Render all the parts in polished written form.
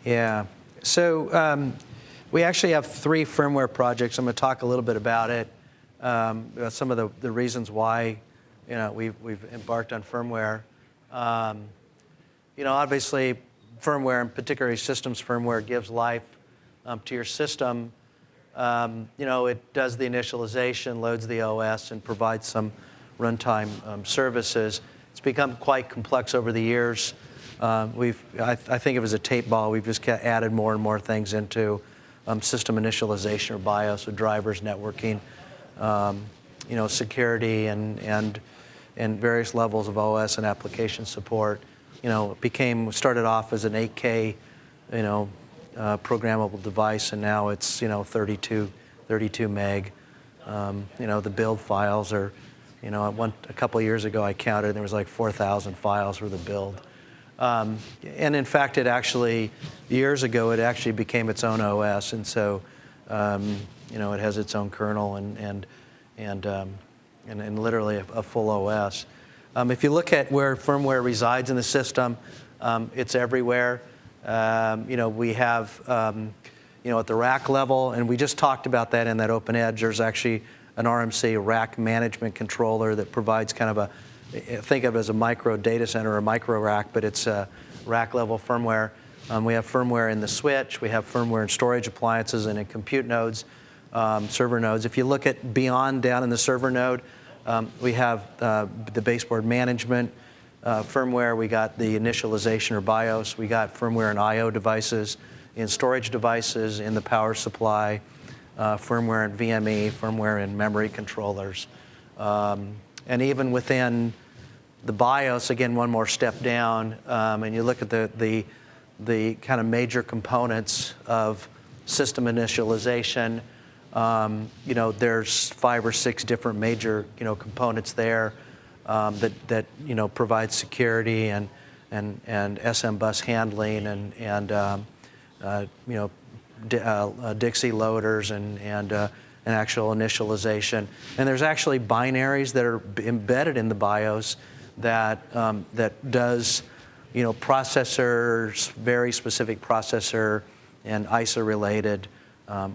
Yeah. So we actually have 3 firmware projects. I'm going to talk a little bit about it, about some of the reasons why we've embarked on firmware. Obviously, firmware, and particularly systems firmware, gives life to your system. It does the initialization, loads the OS, and provides some runtime services. It's become quite complex over the years. I think it was a tape ball. We've just added more and more things into system initialization or BIOS with drivers, networking, security, and various levels of OS and application support. It started off as an 8K, programmable device, and now it's 32 meg. The build files are, a couple of years ago I counted, there was like 4,000 files for the build. And in fact, years ago, it actually became its own OS, and so it has its own kernel and literally a full OS. If you look at where firmware resides in the system, it's everywhere. We have at the rack level, and we just talked about that in that Open Edge. There's actually an RMC rack management controller that provides kind of think of it as a micro data center or a micro rack, but it's a rack level firmware. We have firmware in the switch. We have firmware in storage appliances and in compute nodes, server nodes. If you look at beyond down in the server node, we have the baseboard management firmware. We got the initialization or BIOS. We got firmware in I/O devices, in storage devices, in the power supply, firmware in VME, firmware in memory controllers. And even within the BIOS, again, one more step down, and you look at the kind of major components of system initialization. There's 5 or 6 different major components there that provide security and SM bus handling and Dixie loaders and actual initialization. And there's actually binaries that are embedded in the BIOS that does processors, very specific processor and ISA related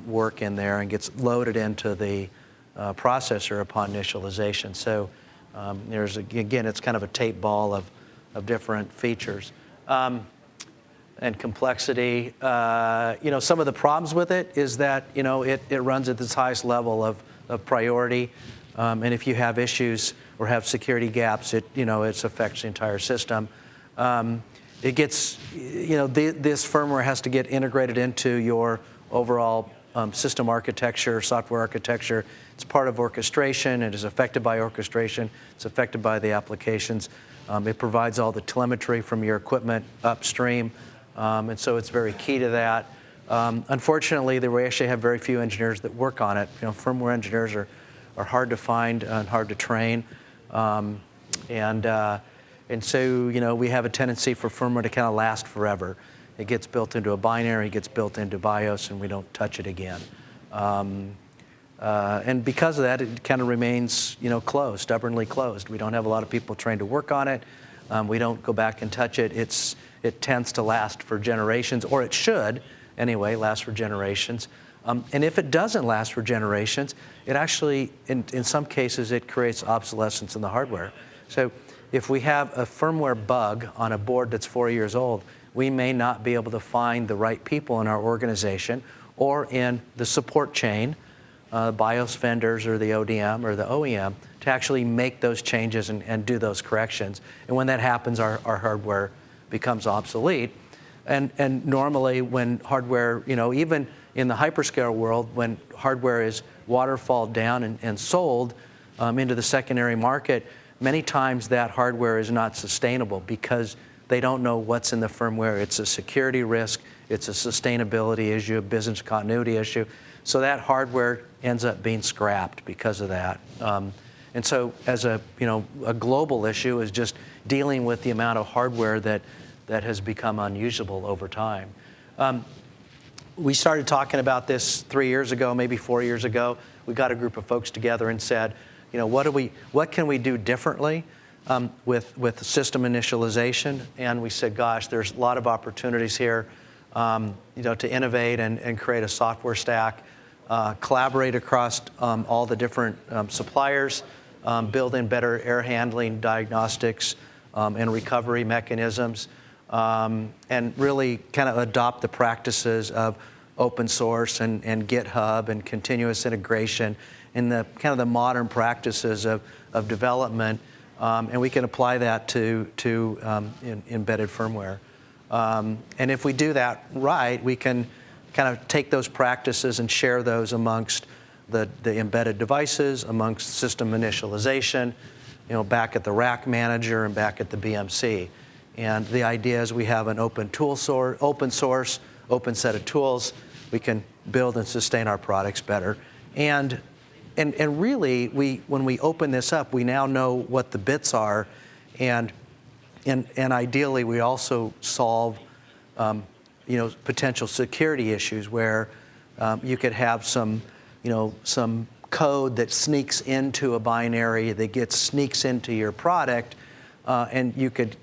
work in there, and gets loaded into the processor upon initialization. So again, it's kind of a tape ball of different features. And complexity. Some of the problems with it is that it runs at this highest level of priority, and if you have issues or have security gaps, it affects the entire system. It gets this firmware has to get integrated into your overall system architecture, software architecture. It's part of orchestration. It is affected by orchestration. It's affected by the applications. It provides all the telemetry from your equipment upstream. And so it's very key to that. Unfortunately, we actually have very few engineers that work on it. Firmware engineers are hard to find and hard to train. And so we have a tendency for firmware to kind of last forever. It gets built into a binary, it gets built into BIOS, and we don't touch it again. And because of that, it kind of remains closed, stubbornly closed. We don't have a lot of people trained to work on it. We don't go back and touch it. It tends to last for generations, or it should, anyway, last for generations. And if it doesn't last for generations, it actually, in some cases, it creates obsolescence in the hardware. So if we have a firmware bug on a board that's 4 years old, we may not be able to find the right people in our organization or in the support chain, BIOS vendors or the ODM or the OEM, to actually make those changes and do those corrections. And when that happens, our hardware becomes obsolete. And normally when hardware, even in the hyperscale world, when hardware is waterfalled down and sold into the secondary market, many times that hardware is not sustainable because they don't know what's in the firmware. It's a security risk, it's a sustainability issue, a business continuity issue. So that hardware ends up being scrapped because of that. And so as a global issue is just dealing with the amount of hardware that has become unusable over time. We started talking about this 3 years ago, maybe 4 years ago. We got a group of folks together and said, what can we do differently with system initialization? And we said, gosh, there's a lot of opportunities here. to innovate and create a software stack, collaborate across all the different suppliers, build in better air handling diagnostics and recovery mechanisms, and really kind of adopt the practices of open source and GitHub and continuous integration in the kind of the modern practices of development, and we can apply that to embedded firmware. And if we do that right, we can kind of take those practices and share those amongst the embedded devices, amongst system initialization, back at the rack manager and back at the BMC. And the idea is we have an open source, open set of tools. We can build and sustain our products better. And really, when we open this up, we now know what the bits are, and ideally, we also solve potential security issues where you could have some code that sneaks into a binary that sneaks into your product, and you could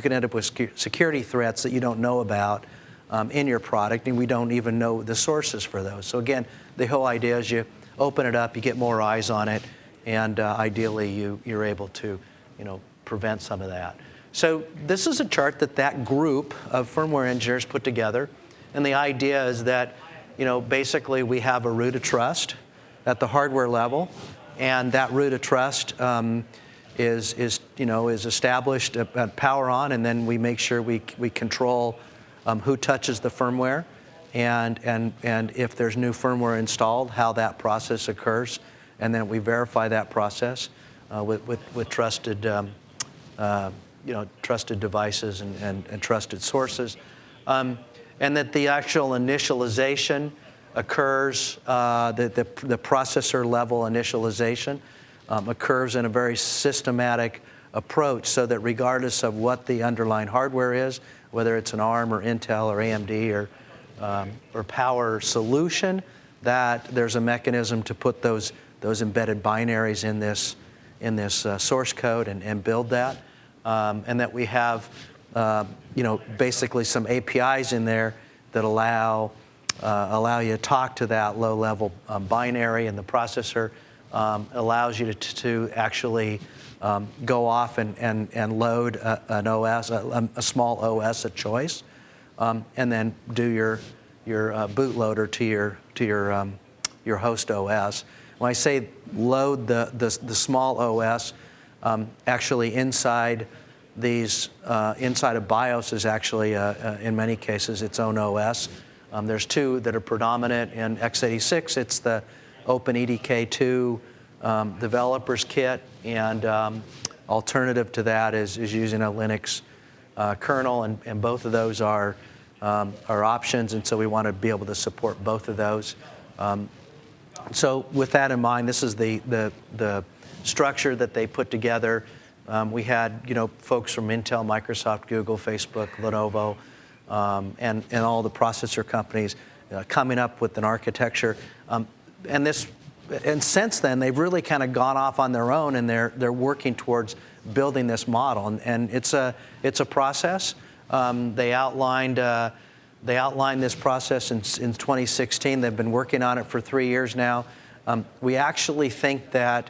end up with security threats that you don't know about in your product, and we don't even know the sources for those. So again, the whole idea is you open it up, you get more eyes on it, and ideally you're able to prevent some of that. So this is a chart that group of firmware engineers put together, and the idea is that basically we have a root of trust at the hardware level, and that root of trust is established at power on, and then we make sure we control who touches the firmware, and if there's new firmware installed, how that process occurs, and then we verify that process with trusted trusted devices and trusted sources, and that the actual initialization occurs, the processor level initialization occurs in a very systematic approach, so that regardless of what the underlying hardware is, whether it's an ARM or Intel or AMD or Power solution, that there's a mechanism to put those embedded binaries in this source code and build that, and that we have basically some APIs in there that allow you to talk to that low-level binary, and the processor allows you to actually go off and load an OS, a small OS of choice, and then do your bootloader to your host OS. When I say load the small OS, actually inside a BIOS is actually in many cases its own OS. There's two that are predominant in x86. It's the OpenEDK2 developers kit, and alternative to that is using a Linux kernel, and both of those are options, and so we want to be able to support both of those. So with that in mind, this is the structure that they put together. We had folks from Intel, Microsoft, Google, Facebook, Lenovo, and all the processor companies coming up with an architecture. And since then, they've really kind of gone off on their own, and they're working towards building this model. And it's a process. They outlined this process in 2016. They've been working on it for 3 years now. We actually think that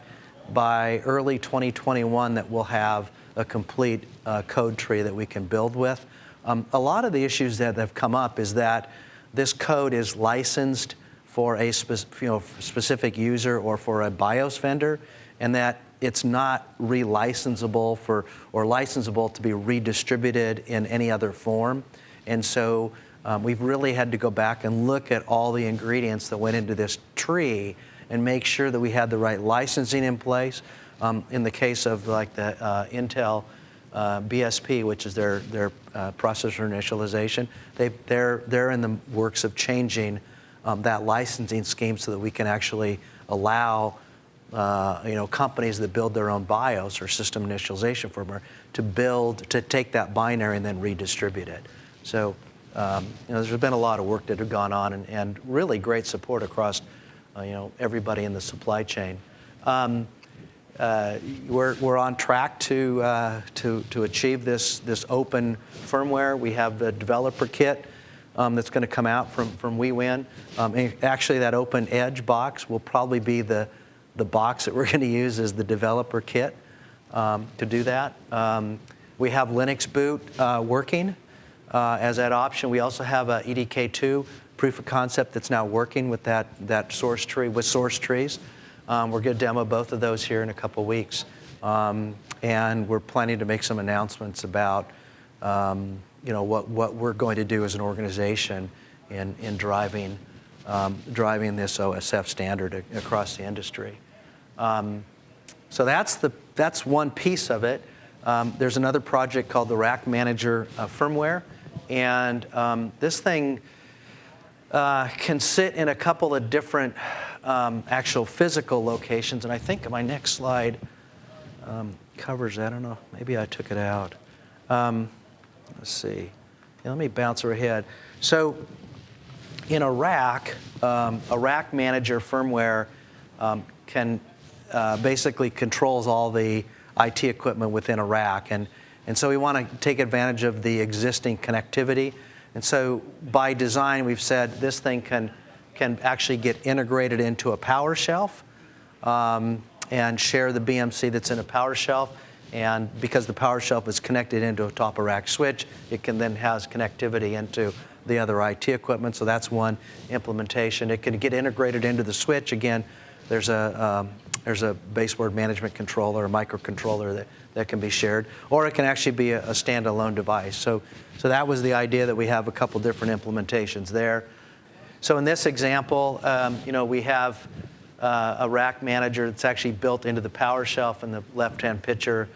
by early 2021 that we'll have a complete code tree that we can build with. A lot of the issues that have come up is that this code is licensed for a specific user or for a BIOS vendor, and that it's not relicensable or licensable to be redistributed in any other form. And so we've really had to go back and look at all the ingredients that went into this tree and make sure that we had the right licensing in place. In the case of like the Intel BSP, which is their processor initialization, they're in the works of changing that licensing scheme so that we can actually allow companies that build their own BIOS or system initialization firmware to take that binary and then redistribute it. So there's been a lot of work that have gone on, and really great support across everybody in the supply chain. We're on track to achieve this open firmware. We have the developer kit that's going to come out from WeWin. Actually, that Open Edge box will probably be the box that we're going to use as the developer kit to do that. We have Linux boot working as that option. We also have a EDK2 proof of concept that's now working with that source tree, with source trees. We're going to demo both of those here in a couple weeks. And we're planning to make some announcements about what we're going to do as an organization in driving this OSF standard across the industry. So that's one piece of it. There's another project called the Rack Manager Firmware, and this thing can sit in a couple of different actual physical locations, and I think my next slide covers that. I don't know, maybe I took it out. Let's see. Let me bounce her ahead. So in a rack manager firmware can basically controls all the IT equipment within a rack. And so we want to take advantage of the existing connectivity. And so by design, we've said this thing can actually get integrated into a power shelf and share the BMC that's in a power shelf. And because the power shelf is connected into a top of rack switch, it can then has connectivity into the other IT equipment. So that's one implementation. It can get integrated into the switch. Again, there's a baseboard management controller, a microcontroller that can be shared, or it can actually be a standalone device. So that was the idea, that we have a couple different implementations there. So in this example, we have a rack manager that's actually built into the power shelf in the left-hand picture.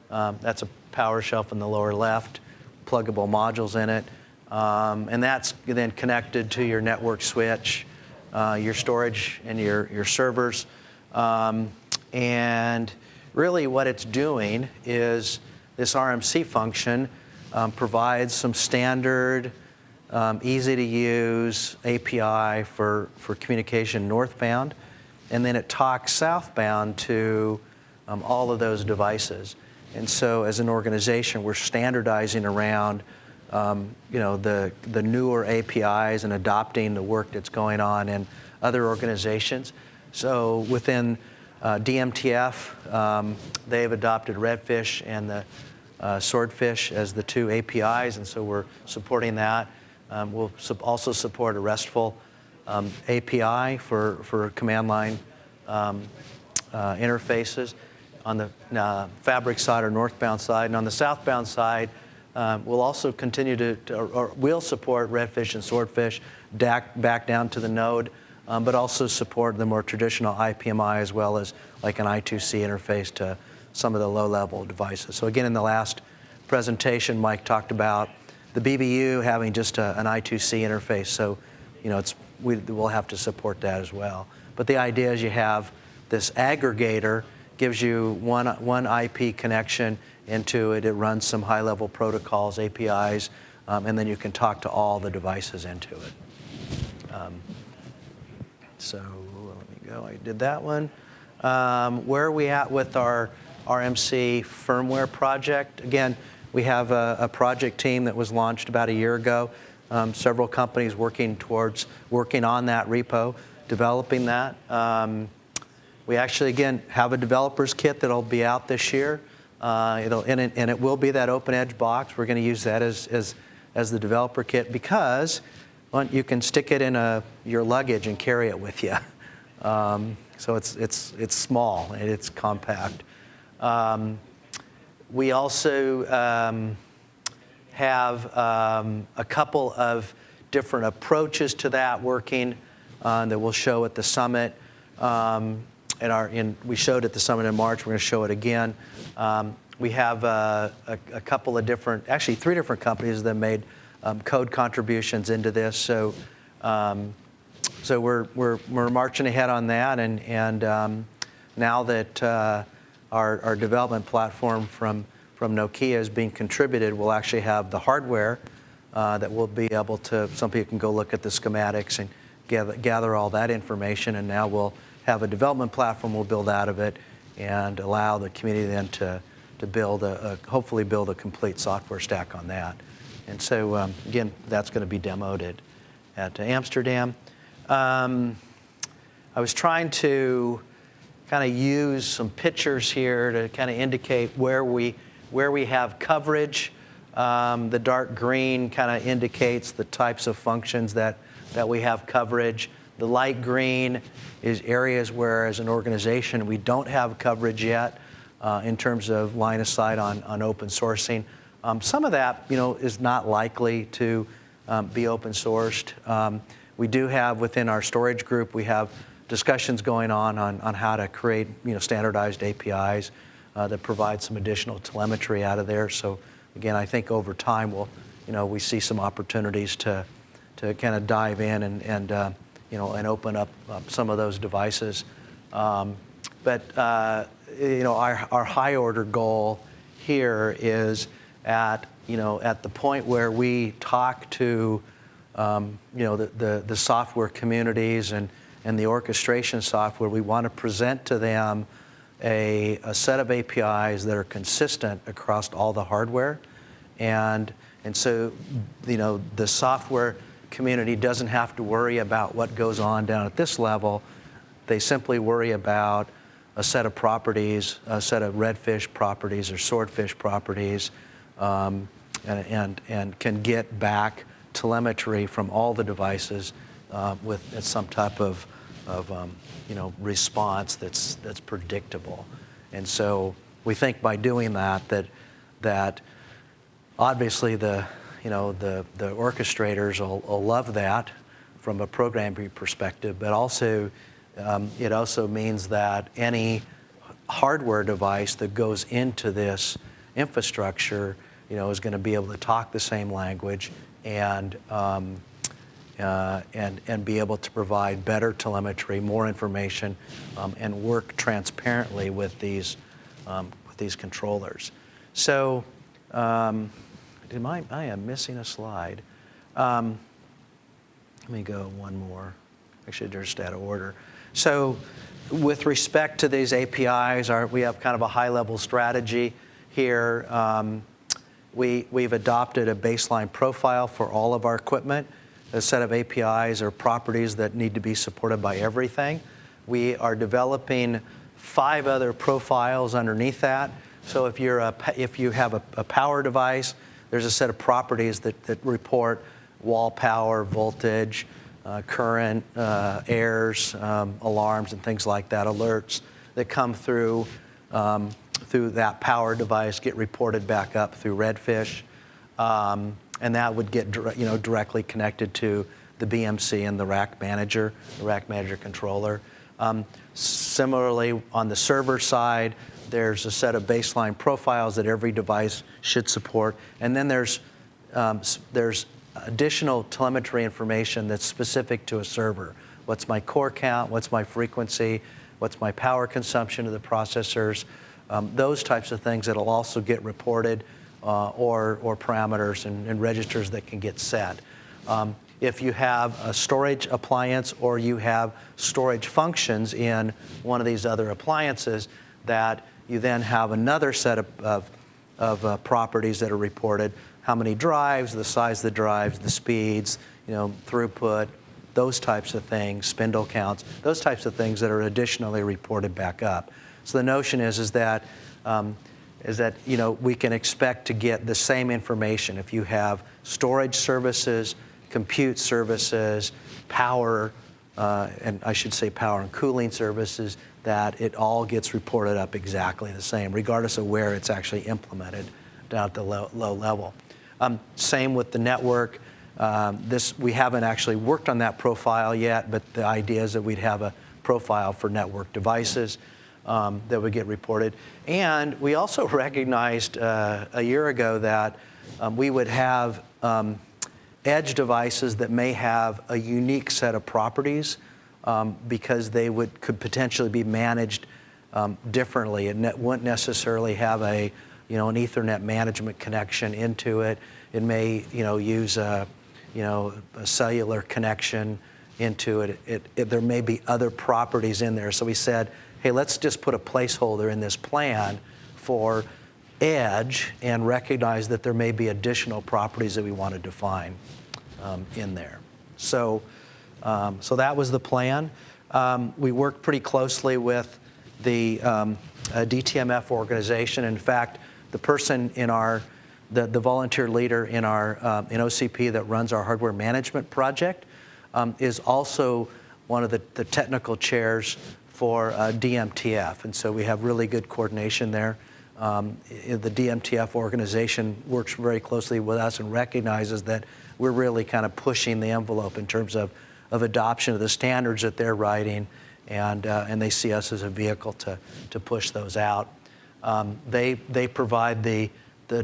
That's a power shelf in the lower left, pluggable modules in it. And that's then connected to your network switch, your storage, and your servers. And really what it's doing is this RMC function provides some standard, easy-to-use API for communication northbound. And then it talks southbound to all of those devices. And so as an organization, we're standardizing around the newer APIs and adopting the work that's going on in other organizations. So within DMTF, they've adopted Redfish and the Swordfish as the two APIs, and so we're supporting that. We'll also support a RESTful API for command line interfaces on the fabric side or northbound side. And on the southbound side, we'll also continue we'll support Redfish and Swordfish back down to the node, but also support the more traditional IPMI as well as like an I2C interface to some of the low-level devices. So again, in the last presentation, Mike talked about the BBU having just an I2C interface. So we'll have to support that as well. But the idea is you have this aggregator, gives you one IP connection into it. It runs some high-level protocols, APIs, and then you can talk to all the devices into it. So let me go. I did that one. Where are we at with our RMC firmware project? Again, we have a project team that was launched about a year ago. Several companies working on that repo, developing that. We actually, again, have a developer's kit that'll be out this year. And it will be that Open Edge box. We're going to use that as the developer kit because you can stick it in your luggage and carry it with you. So it's small and it's compact. We also have a couple of different approaches to that working that we'll show at the summit. We showed at the summit in March. We're going to show it again. We have a couple of different, actually 3 different companies that made code contributions into this. So we're marching ahead on that. And now that our development platform from Nokia is being contributed, we'll actually have the hardware that we'll be able to. Some people can go look at the schematics and gather all that information. And now we'll have a development platform we'll build out of it and allow the community then to hopefully build a complete software stack on that. And so, again, that's going to be demoed at Amsterdam. I was trying to kind of use some pictures here to kind of indicate where we have coverage. The dark green kind of indicates the types of functions that we have coverage. The light green is areas where, as an organization, we don't have coverage yet in terms of line of sight on open sourcing. Some of that, is not likely to be open sourced. We do have within our storage group, we have discussions going on how to create, standardized APIs that provide some additional telemetry out of there. So again, I think over time we see some opportunities to kind of dive in and open up some of those devices. But our high order goal here is at the point where we talk to the software communities and the orchestration software, we want to present to them a set of APIs that are consistent across all the hardware. And so, the software community doesn't have to worry about what goes on down at this level. They simply worry about a set of properties, a set of Redfish properties or Swordfish properties, and can get back telemetry from all the devices with some type of response that's predictable. And so we think by doing that obviously the orchestrators will love that from a programming perspective, but also it also means that any hardware device that goes into this infrastructure, is going to be able to talk the same language and be able to provide better telemetry, more information, and work transparently with these controllers. So, I am missing a slide. Let me go one more. Actually, they're just out of order. So, with respect to these APIs, we have kind of a high-level strategy here. We've adopted a baseline profile for all of our equipment, a set of APIs or properties that need to be supported by everything. We are developing 5 other profiles underneath that. So if you have a power device, there's a set of properties that report wall power, voltage, current, errors, alarms, and things like that, alerts that come through that power device get reported back up through Redfish. And that would get directly connected to the BMC and the rack manager controller. Similarly, on the server side, there's a set of baseline profiles that every device should support, and then there's additional telemetry information that's specific to a server. What's my core count? What's my frequency? What's my power consumption of the processors? Those types of things that'll also get reported. Or parameters and registers that can get set. If you have a storage appliance or you have storage functions in one of these other appliances, that you then have another set of properties that are reported. How many drives, the size of the drives, the speeds, throughput, those types of things, spindle counts, those types of things that are additionally reported back up. So the notion is that we can expect to get the same information if you have storage services, compute services, power, and I should say power and cooling services, that it all gets reported up exactly the same, regardless of where it's actually implemented down at the low level. Same with the network. We haven't actually worked on that profile yet, but the idea is that we'd have a profile for network devices that would get reported. And we also recognized a year ago that we would have edge devices that may have a unique set of properties because they could potentially be managed differently. It wouldn't necessarily have an Ethernet management connection into it. It may use a cellular connection into it. There may be other properties in there. So we said, hey, let's just put a placeholder in this plan for edge and recognize that there may be additional properties that we want to define in there. So, so that was the plan. We worked pretty closely with the DTMF organization. In fact, the person in the volunteer leader in in OCP that runs our hardware management project is also one of the technical chairs for DMTF, and so we have really good coordination there. The DMTF organization works very closely with us and recognizes that we're really kind of pushing the envelope in terms of adoption of the standards that they're writing, and they see us as a vehicle to push those out. They provide the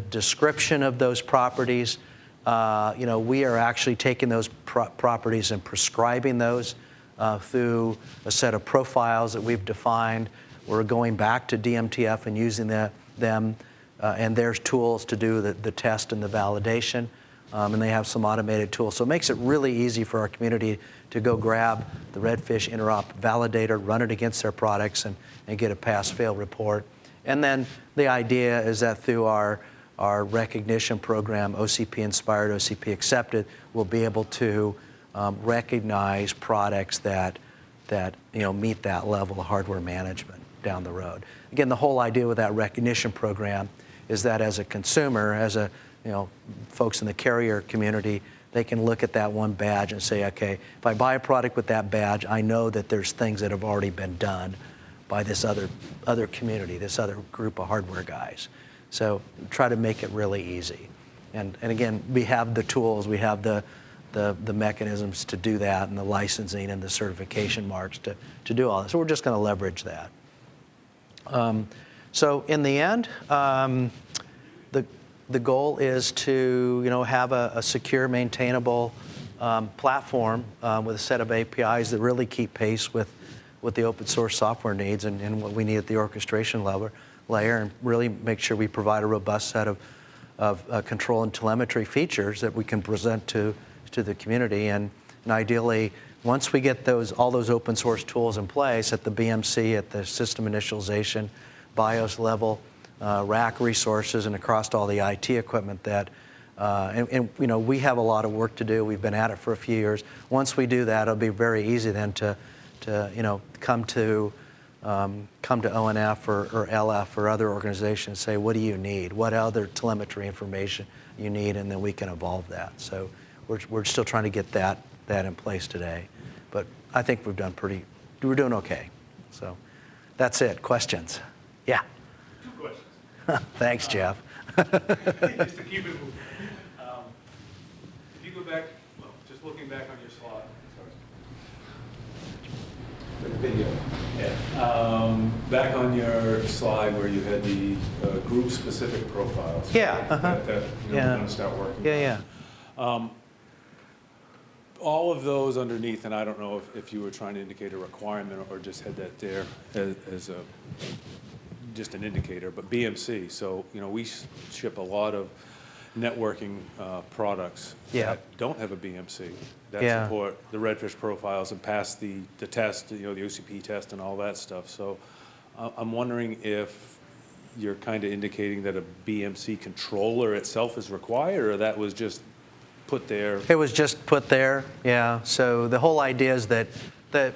description of those properties. We are actually taking those properties and prescribing those through a set of profiles that we've defined. We're going back to DMTF and using them and their tools to do the test and the validation. And they have some automated tools. So it makes it really easy for our community to go grab the Redfish interop validator, run it against their products, and get a pass-fail report. And then the idea is that through our recognition program, OCP Inspired, OCP Accepted, we'll be able to recognize products that meet that level of hardware management down the road. Again, the whole idea with that recognition program is that as a consumer, as folks in the carrier community, they can look at that one badge and say, okay, if I buy a product with that badge, I know that there's things that have already been done by this other community, this other group of hardware guys. So try to make it really easy. And again, we have the tools, we have the mechanisms to do that, and the licensing and the certification marks to do all that. So we're just going to leverage that. So in the end, the goal is to have a secure, maintainable platform with a set of APIs that really keep pace with the open source software needs and what we need at the orchestration layer, and really make sure we provide a robust set of control and telemetry features that we can present to the community. And ideally, once we get all those open source tools in place at the BMC, at the system initialization, BIOS level, rack resources, and across all the IT equipment we have a lot of work to do. We've been at it for a few years. Once we do that, it'll be very easy then to come to ONF or LF or other organizations and say, what do you need? What other telemetry information you need? And then we can evolve that. So we're still trying to get that in place today. But I think we're doing okay. So that's it. Questions? Yeah. 2 questions. Thanks, Jeff. Just to keep it moving. If you go back, just looking back on your slide. Sorry. Video. Yeah. Back on your slide where you had the group-specific profiles. Yeah. That we're going to start working on. Yeah. All of those underneath, and I don't know if you were trying to indicate a requirement or just had that there as just an indicator, but BMC. So we ship a lot of networking products that don't have a BMC that support the Redfish profiles and pass the test, the OCP test and all that stuff. So I'm wondering if you're kind of indicating that a BMC controller itself is required, or that was just put there? It was just put there, yeah. So the whole idea is that the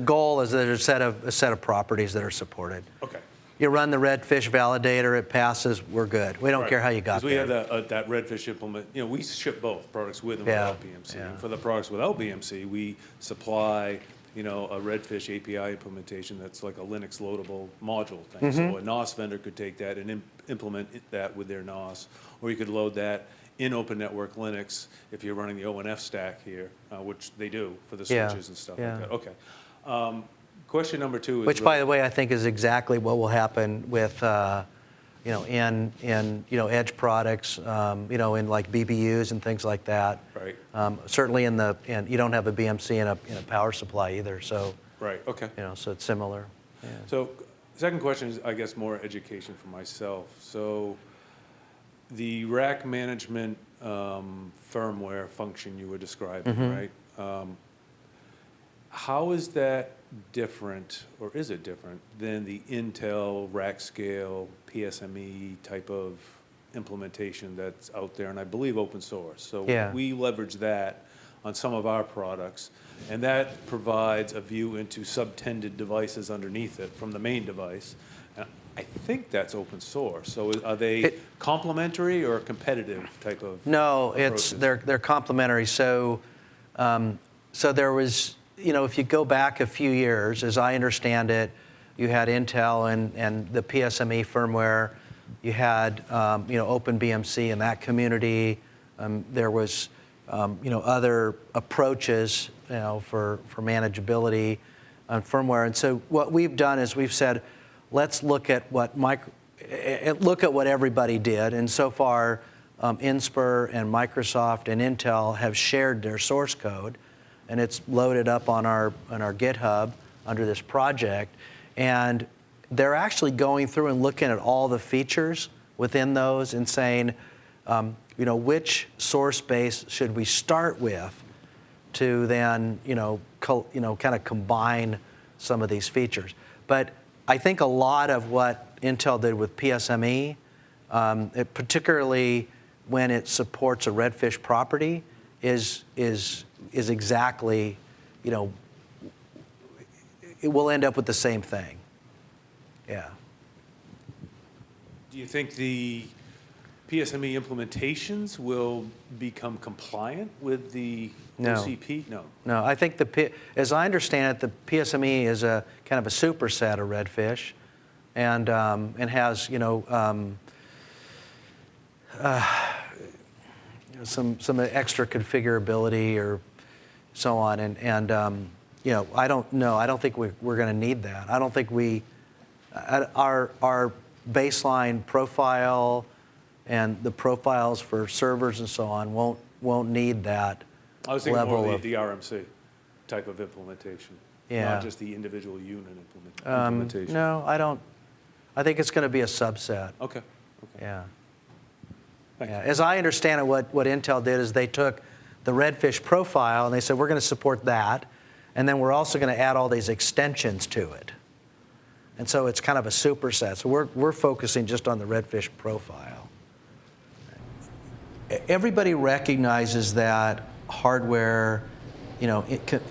goal is that there's a set of properties that are supported. Okay. You run the Redfish validator, it passes, we're good. We don't care how you got there. We have that Redfish implement. We ship both products with and without BMC. Yeah. And for the products without BMC, we supply a Redfish API implementation that's like a Linux loadable module thing. So a NOS vendor could take that and implement that with their NOS, or you could load that in Open Network Linux if you're running the ONF stack here, which they do for the switches and stuff like that. Okay. Question number 2 is... Which, by the way, I think is exactly what will happen with, in edge products, in like BBUs and things like that. Right. Certainly you don't have a BMC in a power supply either, so... Right, okay. So it's similar. Yeah. So second question is, I guess, more education for myself. So the rack management firmware function you were describing, right? How is that different, or is it different, than the Intel rack scale PSME type of implementation that's out there, and I believe open source. So Yeah. we leverage that on some of our products, and that provides a view into subtended devices underneath it from the main device. And I think that's open source. So are they complementary or competitive type of No, approaches? they're complementary. So so there was, if you go back a few years, as I understand it, you had Intel and the PSME firmware. You had OpenBMC in that community. There was other approaches for manageability on firmware. And so what we've done is we've said, let's look at what everybody did. And so far, Inspur and Microsoft and Intel have shared their source code, and it's loaded up on our GitHub under this project. And they're actually going through and looking at all the features within those and saying, which source base should we start with to then, kind of combine some of these features. But I think a lot of what Intel did with PSME, particularly when it supports a Redfish property, is exactly, it will end up with the same thing. Yeah. Do you think the PSME implementations will become compliant with the No. OCP? No. No, I think as I understand it, the PSME is a kind of a superset of Redfish, and has some extra configurability or so on, and I don't know. I don't think we're going to need that. I don't think our baseline profile and the profiles for servers and so on won't need that. I was thinking more level of the RMC type of implementation, Yeah. not just the individual unit implementation. No, I don't. I think it's going to be a subset. Okay. Yeah. Thank Yeah. you. As I understand it, what Intel did is they took the Redfish profile and they said, we're going to support that, and then we're also going to add all these extensions to it. And so it's kind of a superset. So we're focusing just on the Redfish profile. Everybody recognizes that hardware,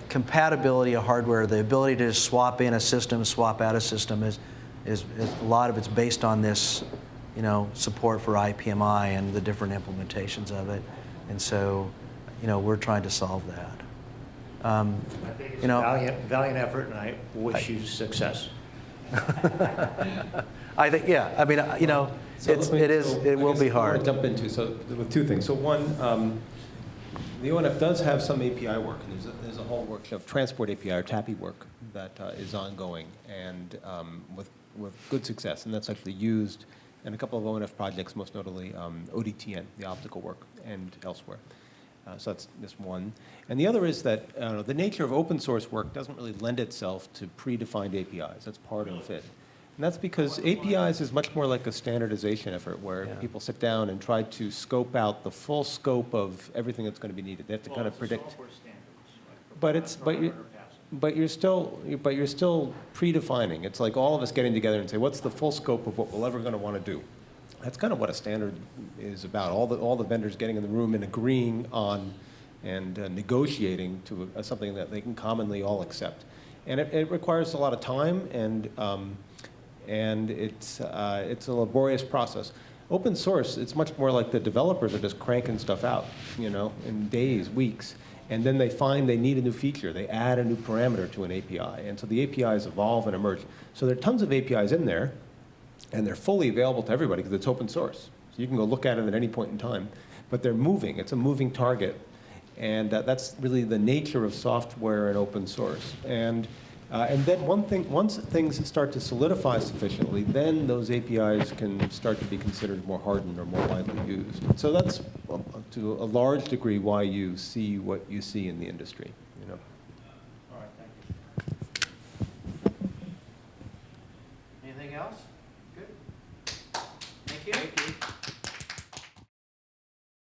compatibility of hardware, the ability to swap in a system, swap out a system is a lot of it's based on this, support for IPMI and the different implementations of it. And so, we're trying to solve that. I think it's a valiant effort, and I wish you success. I think, yeah. I mean, it will be hard. I want to jump into with two things. So one, the ONF does have some API work, and there's a whole work of transport API or TAPI work that is ongoing and with good success, and that's actually used in a couple of ONF projects, most notably ODTN, the optical work, and elsewhere. So that's just one. And the other is that the nature of open source work doesn't really lend itself to predefined APIs. That's part of it. And that's because APIs is much more like a standardization effort where people sit down and try to scope out the full scope of everything that's going to be needed. They have to kind of predict. But you're still predefining. It's like all of us getting together and say, what's the full scope of what we're ever going to want to do? That's kind of what a standard is about. All the vendors getting in the room and agreeing on and negotiating to something that they can commonly all accept. And it requires a lot of time, and it's a laborious process. Open source, it's much more like the developers are just cranking stuff out, in days, weeks. And then they find they need a new feature. They add a new parameter to an API. And so the APIs evolve and emerge. So there are tons of APIs in there, and they're fully available to everybody because it's open source. So you can go look at it at any point in time. But they're moving. It's a moving target. And that's really the nature of software and open source. And then once things start to solidify sufficiently, then those APIs can start to be considered more hardened or more widely used. So that's, to a large degree, why you see what you see in the industry. All right, thank you. Anything else? Good. Thank you.